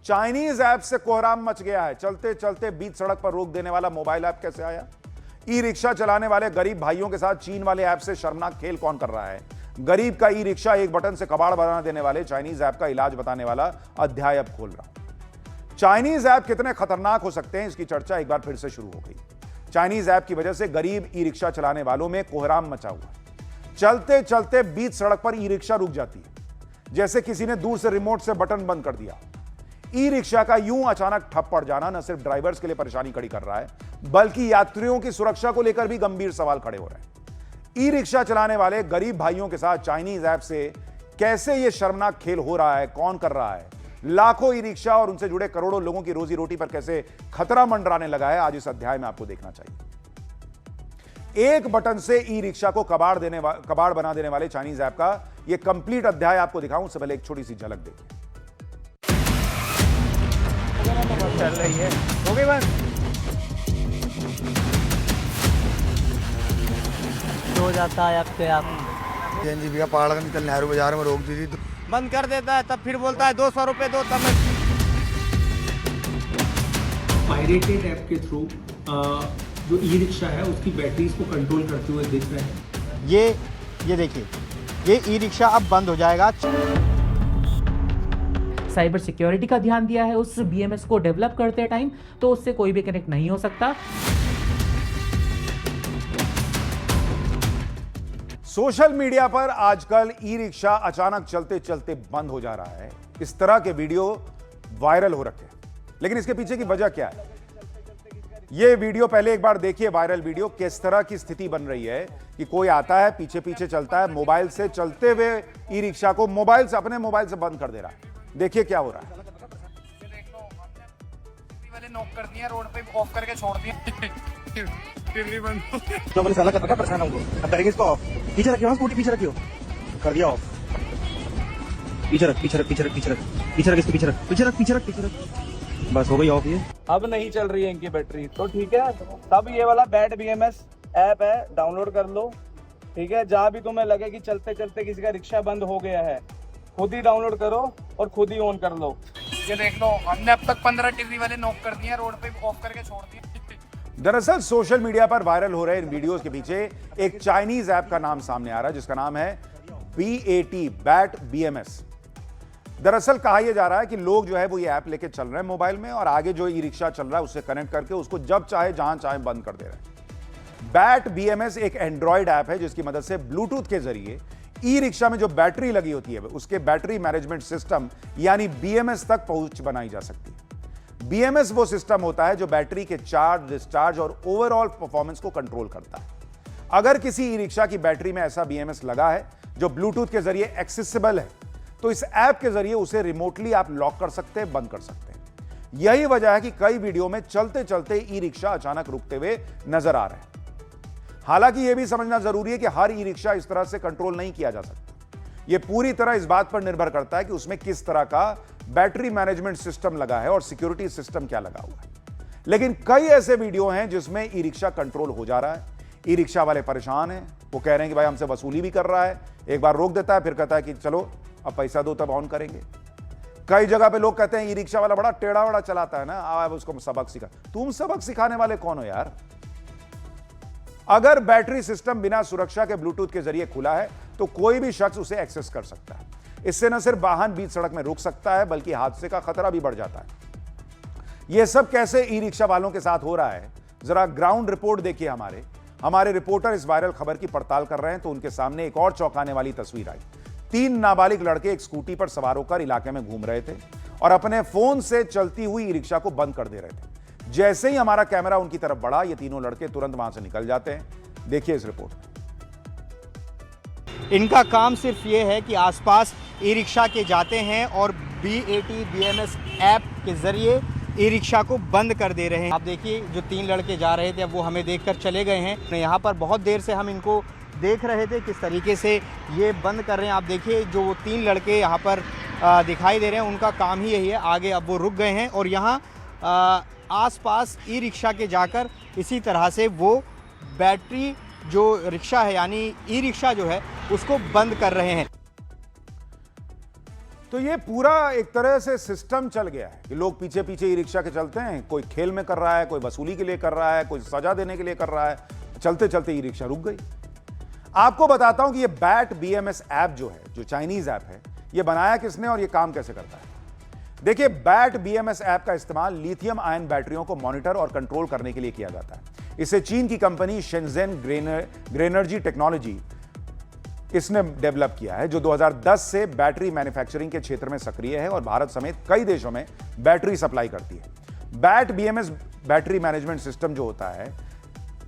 Chinese app से कोहराम much गया है। चलते चलते बीच सड़क पर रोक देने वाला मोबाइल ऐप कैसे आया? ई रिक्शा चलाने वाले गरीब भाइयों के साथ चीन वाले ऐप से शर्मनाक खेल कौन कर रहा है? गरीब का ई रिक्शा एक बटन से कबाड़ बना देने वाले चाइनीज ऐप का इलाज बताने वाला अध्याय अब खोल रहा हूं। चाइनीज ऐप कितने खतरनाक हो सकते हैं, इसकी चर्चा एक बार फिर से शुरू हो गई। चाइनीज ऐप की वजह से गरीब ई रिक्शा चलाने वालों में कोहराम मचा हुआ है। चलते चलते बीच सड़क पर ई रिक्शा रुक जाती है, जैसे किसी ने दूर से रिमोट से बटन बंद कर दिया। ई रिक्शा का यूं अचानक ठप पड़ जाना न सिर्फ ड्राइवर्स के लिए परेशानी खड़ी कर रहा है, बल्कि यात्रियों की सुरक्षा को लेकर भी गंभीर सवाल खड़े हो रहे हैं। ई रिक्शा चलाने वाले गरीब भाइयों के साथ चाइनीज ऐप से कैसे यह शर्मनाक खेल हो रहा है, कौन कर रहा है? लाखों ई रिक्शा और उनसे जुड़े करोड़ों लोगों की रोजी रोटी पर कैसे खतरा मंडराने लगा है, आज इस अध्याय में आपको देखना चाहिए। एक बटन से ई रिक्शा को कबाड़ बना देने वाले चाइनीज ऐप का यह कंप्लीट अध्याय आपको दिखाऊं, उससे पहले एक छोटी सी झलक देखिए। चल रही है, हो गई बंद। हो जाता है अब आप सीएनजी का पहाड़ का निकल नेहरू बाजार में रोक दी थी, तो बंद कर देता है, तब फिर बोलता है 200 रुपए दो, तब मैं पायरेटेड ऐप के थ्रू जो ई रिक्शा है उसकी बैटरीज को कंट्रोल करते हुए दिख रहे हैं। ये देखिए, ये ई रिक्शा अब बंद हो जाएगा। साइबर सिक्योरिटी का ध्यान दिया है उस बीएमएस को डेवलप करते टाइम, तो उससे कोई भी कनेक्ट नहीं हो सकता। सोशल मीडिया पर आजकल ई रिक्शा अचानक चलते चलते बंद हो जा रहा है। इस तरह के वीडियो वायरल हो रखे हैं, लेकिन इसके पीछे की वजह क्या है? यह वीडियो पहले एक बार देखिए। वायरल वीडियो किस तरह की स्थिति बन रही है कि कोई आता है, पीछे पीछे चलता है, मोबाइल से चलते हुए ई रिक्शा को अपने मोबाइल से बंद कर दे रहा है। देखिए क्या हो रहा है। वाले नॉक कर दिया, रोड पे ऑफ करके छोड़ दिया। टिल्ली बंद तो मैंने साला का परेशान हूं। अब करेंगे इसको ऑफ। पीछे रखियो, स्कूटी पीछे रखियो, कर दिया ऑफ। पीछे रख, पीछे रख, पीछे रख, पीछे रख, पीछे रख, इसको पीछे रख, पीछे रख, पीछे रख, पीछे रख, बस हो गई ऑफ। ये अब नहीं चल रही है इनकी बैटरी, तो ठीक है, तब ये वाला बैट बीएमएस ऐप है, डाउनलोड कर लो। ठीक है, जहाँ भी तुम्हें लगे कि चलते चलते किसी का रिक्शा बंद हो गया है, खुद ही डाउनलोड करो और खुद ही ऑन कर लो। ये देख लो, हमने अब तक 15 टिल्ली वाले नॉक कर दिए, रोड पे ऑफ करके छोड़ दिए। दरअसल सोशल मीडिया पर वायरल हो रहे इन वीडियोस के पीछे एक चाइनीज ऐप का नाम सामने आ रहा है, जिसका नाम है बैट बीएमएस। दरअसल कहा यह जा रहा है कि लोग जो है वो ये ऐप लेके चल रहे हैं मोबाइल में, और आगे जो ई रिक्शा चल रहा है उससे कनेक्ट करके उसको जब चाहे जहां चाहे बंद कर दे रहे हैं। बैट बीएमएस एक एंड्रॉयड ऐप है जिसकी मदद से ब्लूटूथ के जरिए ई रिक्शा में जो बैटरी लगी होती है उसके बैटरी मैनेजमेंट सिस्टम यानी बीएमएस तक पहुंच बनाई जा सकती है। बीएमएस वो सिस्टम होता है जो बैटरी के चार्ज, डिस्चार्ज और ओवरऑल परफॉर्मेंस को कंट्रोल करता है। अगर किसी ई रिक्शा की बैटरी में ऐसा बीएमएस लगा है जो ब्लूटूथ के जरिए एक्सेसिबल है, तो इस ऐप के जरिए उसे रिमोटली आप लॉक कर सकते हैं, बंद कर सकते हैं। यही वजह है कि कई वीडियो में चलते चलते ई रिक्शा अचानक रुकते हुए नजर आ रहे हैं। हालांकि यह भी समझना जरूरी है कि हर ई रिक्शा इस तरह से कंट्रोल नहीं किया जा सकता। यह पूरी तरह इस बात पर निर्भर करता है कि उसमें किस तरह का बैटरी मैनेजमेंट सिस्टम लगा है और सिक्योरिटी सिस्टम क्या लगा हुआ है। लेकिन कई ऐसे वीडियो हैं जिसमें ई रिक्शा कंट्रोल हो जा रहा है। ई रिक्शा वाले परेशान हैं, वो कह रहे हैं कि भाई हमसे वसूली भी कर रहा है, एक बार रोक देता है, फिर कहता है कि चलो अब पैसा दो तब ऑन करेंगे। कई जगह पे लोग कहते हैं ई रिक्शा वाला बड़ा टेढ़ा वेढ़ा चलाता है ना, अब उसको सबक सिखा। तुम सबक सिखाने वाले कौन हो यार? अगर बैटरी सिस्टम बिना सुरक्षा के ब्लूटूथ के जरिए खुला है तो कोई भी शख्स उसे एक्सेस कर सकता है। इससे न सिर्फ वाहन बीच सड़क में रुक सकता है बल्कि हादसे का खतरा भी बढ़ जाता है। यह सब कैसे ई रिक्शा वालों के साथ हो रहा है, जरा ग्राउंड रिपोर्ट देखिए। हमारे रिपोर्टर इस वायरल खबर की पड़ताल कर रहे हैं तो उनके सामने एक और चौंकाने वाली तस्वीर आई। 3 नाबालिग लड़के एक स्कूटी पर सवार होकर इलाके में घूम रहे थे और अपने फोन से चलती हुई ई रिक्शा को बंद कर दे रहे थे। जैसे ही हमारा कैमरा उनकी तरफ बढ़ा, ये तीनों लड़के तुरंत वहां से निकल जाते हैं। देखिए इस रिपोर्ट में। इनका काम सिर्फ ये है कि आसपास ई रिक्शा के जाते हैं और बीएमएस ऐप के जरिए ई रिक्शा को बंद कर दे रहे हैं। आप देखिए जो 3 लड़के जा रहे थे अब वो हमें देखकर चले गए हैं। यहाँ पर बहुत देर से हम इनको देख रहे थे किस तरीके से ये बंद कर रहे हैं। आप देखिए जो वो 3 लड़के यहाँ पर दिखाई दे रहे हैं, उनका काम ही यही है। आगे अब वो रुक गए हैं और यहाँ आसपास ई रिक्शा के जाकर इसी तरह से वो बैटरी जो रिक्शा है यानी ई रिक्शा जो है उसको बंद कर रहे हैं। तो ये पूरा एक तरह से सिस्टम चल गया है कि लोग पीछे पीछे ई रिक्शा के चलते हैं, कोई खेल में कर रहा है, कोई वसूली के लिए कर रहा है, कोई सजा देने के लिए कर रहा है, चलते चलते ई रिक्शा रुक गई। आपको बताता हूं कि ये बैट बीएमएस ऐप जो है, जो चाइनीज ऐप है, ये बनाया किसने और ये काम कैसे करता है। देखिए, बैट बीएमएस ऐप का इस्तेमाल लिथियम आयन बैटरियों को मॉनिटर और कंट्रोल करने के लिए किया जाता है। इसे चीन की कंपनी शेंजेन ग्रेनर्जी टेक्नोलॉजी इसने डेवलप किया है, जो 2010 से बैटरी मैन्युफैक्चरिंग के क्षेत्र में सक्रिय है और भारत समेत कई देशों में बैटरी सप्लाई करती है। Bat BMS battery management system जो होता है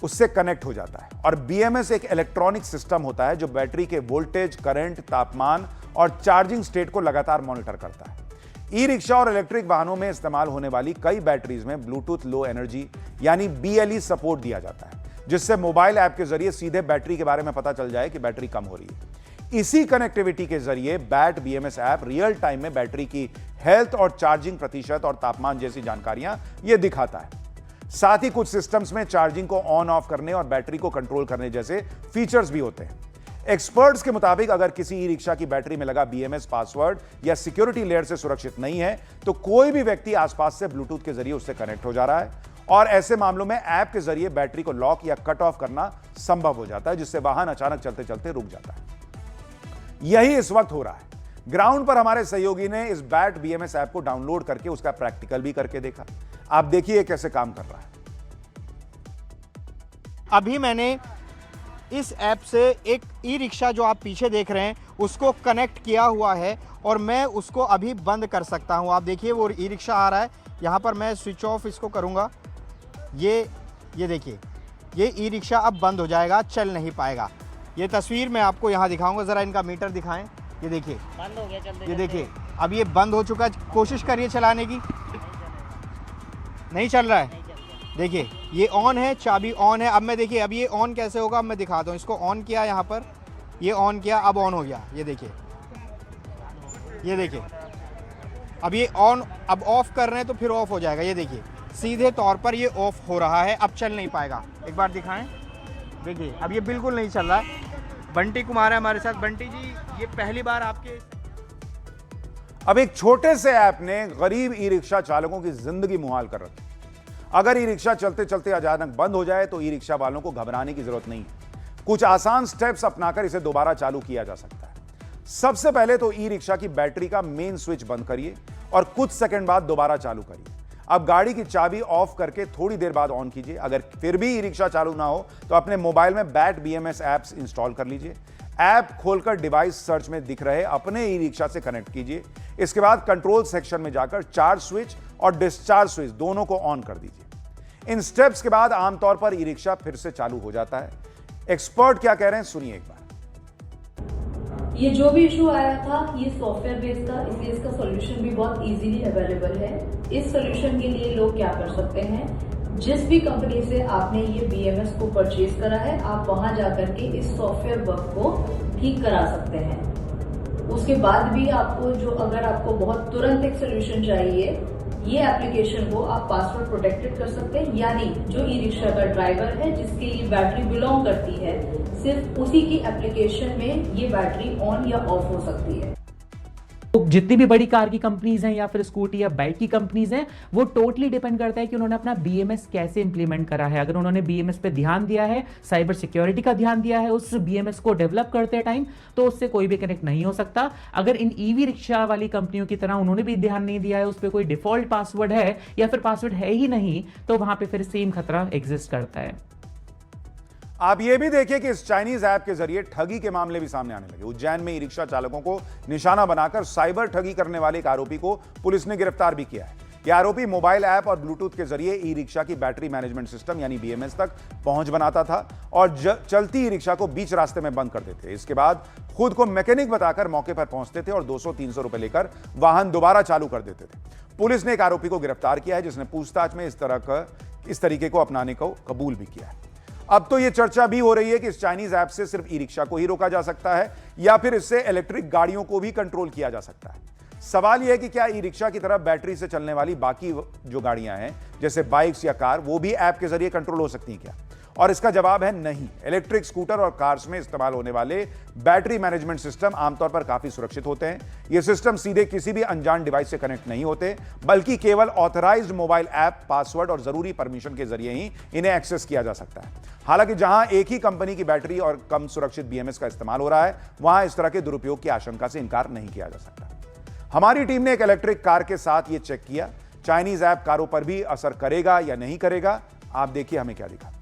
उससे कनेक्ट हो जाता है और बीएमएस एक इलेक्ट्रॉनिक सिस्टम होता है जो बैटरी के वोल्टेज, करंट, तापमान और चार्जिंग स्टेट को लगातार मॉनिटर करता है। ई रिक्शा और इलेक्ट्रिक वाहनों में इस्तेमाल होने वाली कई बैटरीज में ब्लूटूथ लो एनर्जी यानी BLE सपोर्ट दिया जाता है, जिससे मोबाइल ऐप के जरिए सीधे बैटरी के बारे में पता चल जाए कि बैटरी कम हो रही है। इसी कनेक्टिविटी के जरिए bat BMS app real time में बैटरी की हेल्थ और चार्जिंग प्रतिशत और तापमान जैसी जानकारियां ये दिखाता है। साथ ही कुछ सिस्टम्स में चार्जिंग को ऑन ऑफ करने और बैटरी को कंट्रोल करने जैसे फीचर्स भी होते हैं। एक्सपर्ट्स के मुताबिक अगर किसी ई रिक्शा की बैटरी में लगा बीएमएस पासवर्ड या सिक्योरिटी लेयर से सुरक्षित नहीं है, तो कोई भी व्यक्ति आसपास से ब्लूटूथ के जरिए उससे कनेक्ट हो जा रहा है और ऐसे मामलों में ऐप के जरिए बैटरी को लॉक या कट ऑफ करना संभव हो जाता है, जिससे वाहन अचानक चलते चलते रुक जाता है। यही इस वक्त हो रहा है। ग्राउंड पर हमारे सहयोगी ने इस बैट बीएमएस ऐप को डाउनलोड करके उसका प्रैक्टिकल भी करके देखा। आप देखिए कैसे काम कर रहा है। अभी मैंने इस ऐप से एक ई रिक्शा जो आप पीछे देख रहे हैं उसको कनेक्ट किया हुआ है और मैं उसको अभी बंद कर सकता हूं। आप देखिए वो ई रिक्शा आ रहा है, यहाँ पर मैं स्विच ऑफ इसको करूँगा। ये देखिए, ये ई रिक्शा अब बंद हो जाएगा, चल नहीं पाएगा। ये तस्वीर मैं आपको यहाँ दिखाऊंगा, ज़रा इनका मीटर दिखाएं। ये देखिए बंद हो गया, चलते ये देखिए अब ये बंद हो चुका है। कोशिश करिए चलाने की, नहीं चल रहा है। देखिए ये ऑन है, चाबी ऑन है। अब मैं देखिए अब ये ऑन कैसे होगा, अब मैं दिखाता हूँ। इसको ऑन किया, यहाँ पर ये ऑन किया, अब ऑन हो गया। ये देखिए अब ये ऑन, अब ऑफ कर रहे हैं तो फिर ऑफ हो जाएगा। ये देखिए सीधे तौर पर ये ऑफ हो रहा है, अब चल नहीं पाएगा। एक बार दिखाएं, देखिए अब ये बिल्कुल नहीं चल रहा है। बंटी कुमार है हमारे साथ। बंटी जी, ये पहली बार आपके अब एक छोटे से ऐप ने गरीब ई रिक्शा चालकों की जिंदगी मुहाल कर रखी। अगर ई रिक्शा चलते चलते अचानक बंद हो जाए तो ई रिक्शा वालों को घबराने की जरूरत नहीं है। कुछ आसान स्टेप्स अपनाकर इसे दोबारा चालू किया जा सकता है। सबसे पहले तो ई रिक्शा की बैटरी का मेन स्विच बंद करिए और कुछ सेकंड बाद दोबारा चालू करिए। अब गाड़ी की चाबी ऑफ करके थोड़ी देर बाद ऑन कीजिए। अगर फिर भी ई रिक्शा चालू ना हो तो अपने मोबाइल में बैट बीएमएस ऐप्स इंस्टॉल कर लीजिए। ऐप खोलकर डिवाइस सर्च में दिख रहे अपने ई रिक्शा से कनेक्ट कीजिए। इसके बाद कंट्रोल सेक्शन में जाकर चार्ज स्विच और डिस्चार्ज स्विच दोनों को ऑन कर दीजिए। इन स्टेप्स के बाद आमतौर पर ई रिक्शा फिर से चालू हो जाता है। एक्सपर्ट क्या कह रहे हैं, सुनिए एक बार। ये जो भी इशू आया था ये सॉफ्टवेयर बेस्ड था, इसलिए इसका सॉल्यूशन भी बहुत इजीली अवेलेबल है। इस सॉल्यूशन के लिए लोग क्या कर सकते हैं, जिस भी कंपनी से आपने ये बीएमएस को परचेज करा है, आप वहां जाकर के इस सॉफ्टवेयर बग को ठीक करा सकते हैं। उसके बाद भी आपको अगर आपको बहुत तुरंत एक सोल्यूशन चाहिए, ये एप्लीकेशन को आप पासवर्ड प्रोटेक्टेड कर सकते हैं। यानी जो ई रिक्शा का ड्राइवर है जिसके ये बैटरी बिलोंग करती है, सिर्फ उसी की एप्लीकेशन में ये बैटरी ऑन या ऑफ हो सकती है। तो जितनी भी बड़ी कार की कंपनीज हैं या फिर स्कूटी या बाइक की कंपनीज हैं, वो टोटली डिपेंड करता है कि उन्होंने अपना बीएमएस कैसे इंप्लीमेंट करा है। अगर उन्होंने बीएमएस पे ध्यान दिया है, साइबर सिक्योरिटी का ध्यान दिया है उस बीएमएस को डेवलप करते टाइम, तो उससे कोई भी कनेक्ट नहीं हो सकता। अगर इन ईवी रिक्शा वाली कंपनियों की तरह उन्होंने भी ध्यान नहीं दिया है, उस पर कोई डिफॉल्ट पासवर्ड है या फिर पासवर्ड है ही नहीं, तो वहां पर फिर सेम खतरा एग्जिस्ट करता है। आप ये भी देखिए कि इस चाइनीज ऐप के जरिए ठगी के मामले भी सामने आने लगे। उज्जैन में ई रिक्शा चालकों को निशाना बनाकर साइबर ठगी करने वाले एक आरोपी को पुलिस ने गिरफ्तार भी किया है। यह आरोपी मोबाइल ऐप और ब्लूटूथ के जरिए ई रिक्शा की बैटरी मैनेजमेंट सिस्टम यानी बीएमएस तक पहुंच बनाता था और चलती ई रिक्शा को बीच रास्ते में बंद कर देते। इसके बाद खुद को मैकेनिक बताकर मौके पर पहुंचते थे और 200-300 रुपए लेकर वाहन दोबारा चालू कर देते थे। पुलिस ने एक आरोपी को गिरफ्तार किया है जिसने पूछताछ में इस तरीके को अपनाने को कबूल भी किया है। अब तो यह चर्चा भी हो रही है कि इस चाइनीज ऐप से सिर्फ ई रिक्शा को ही रोका जा सकता है या फिर इससे इलेक्ट्रिक गाड़ियों को भी कंट्रोल किया जा सकता है। सवाल यह है कि क्या ई रिक्शा की तरह बैटरी से चलने वाली बाकी जो गाड़ियां हैं जैसे बाइक्स या कार, वो भी ऐप के जरिए कंट्रोल हो सकती हैं क्या? और इसका जवाब है नहीं। इलेक्ट्रिक स्कूटर और कार्स में इस्तेमाल होने वाले बैटरी मैनेजमेंट सिस्टम आमतौर पर काफी सुरक्षित होते हैं। ये सिस्टम सीधे किसी भी अनजान डिवाइस से कनेक्ट नहीं होते, बल्कि केवल ऑथराइज्ड मोबाइल ऐप, पासवर्ड और जरूरी परमिशन के जरिए ही इन्हें एक्सेस किया जा सकता है। हालांकि जहां एक ही कंपनी की बैटरी और कम सुरक्षित बीएमएस का इस्तेमाल हो रहा है, वहां इस तरह के दुरुपयोग की आशंका से इनकार नहीं किया जा सकता। हमारी टीम ने एक इलेक्ट्रिक कार के साथ यह चेक किया। चाइनीज ऐप कारों पर भी असर करेगा या नहीं करेगा, आप देखिए हमें क्या दिखा।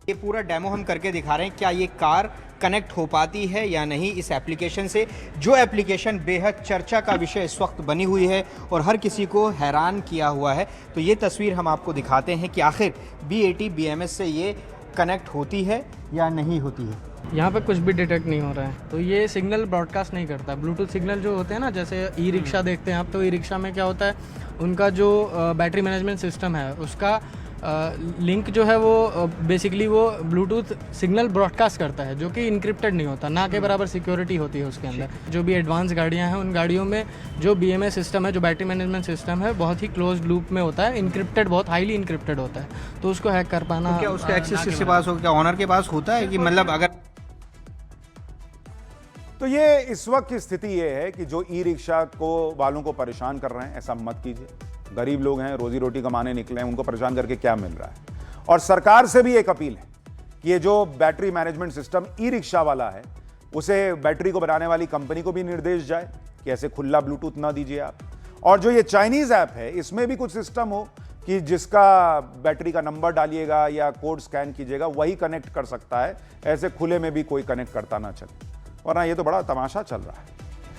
ये पूरा डेमो हम करके दिखा रहे हैं, क्या ये कार कनेक्ट हो पाती है या नहीं इस एप्लीकेशन से, जो एप्लीकेशन बेहद चर्चा का विषय इस वक्त बनी हुई है और हर किसी को हैरान किया हुआ है। तो ये तस्वीर हम आपको दिखाते हैं कि आखिर B80 BMS से ये कनेक्ट होती है या नहीं होती है। यहाँ पे कुछ भी डिटेक्ट नहीं हो रहा है, तो ये सिग्नल ब्रॉडकास्ट नहीं करता। ब्लूटूथ सिग्नल जो होते हैं ना, जैसे ई रिक्शा देखते हैं आप, तो ई रिक्शा में क्या होता है, उनका जो बैटरी मैनेजमेंट सिस्टम है उसका लिंक जो है वो बेसिकली वो ब्लूटूथ सिग्नल ब्रॉडकास्ट करता है, जो कि इनक्रिप्टेड नहीं होता, ना के बराबर सिक्योरिटी होती है उसके अंदर। जो भी एडवांस गाड़ियाँ हैं उन गाड़ियों में जो BMS सिस्टम है, जो बैटरी मैनेजमेंट सिस्टम है, बहुत ही क्लोज लूप में होता है, इनक्रिप्टेड, बहुत हाईली इनक्रिप्टेड होता है। तो उसको हैक कर पाना, तो क्या उसका एक्सेस किसके पास हो, क्या ऑनर के पास होता है कि मतलब अगर तो ये इस वक्त की स्थिति ये है कि जो ई रिक्शा को वालों को परेशान कर रहे हैं, ऐसा मत कीजिए। गरीब लोग हैं, रोजी रोटी कमाने निकले हैं, उनको परेशान करके क्या मिल रहा है। और सरकार से भी एक अपील है कि ये जो battery management system e rickshaw वाला है, उसे बैटरी को बनाने वाली कंपनी को भी निर्देश जाए कि ऐसे खुला ब्लूटूथ ना दीजिए आप। और जो ये चाइनीज ऐप है, इसमें भी कुछ सिस्टम हो कि जिसका बैटरी का नंबर डालिएगा या कोड स्कैन कीजिएगा वही कनेक्ट कर सकता है, ऐसे खुले में भी कोई कनेक्ट करता ना चले। वरना ये तो बड़ा तमाशा चल रहा है।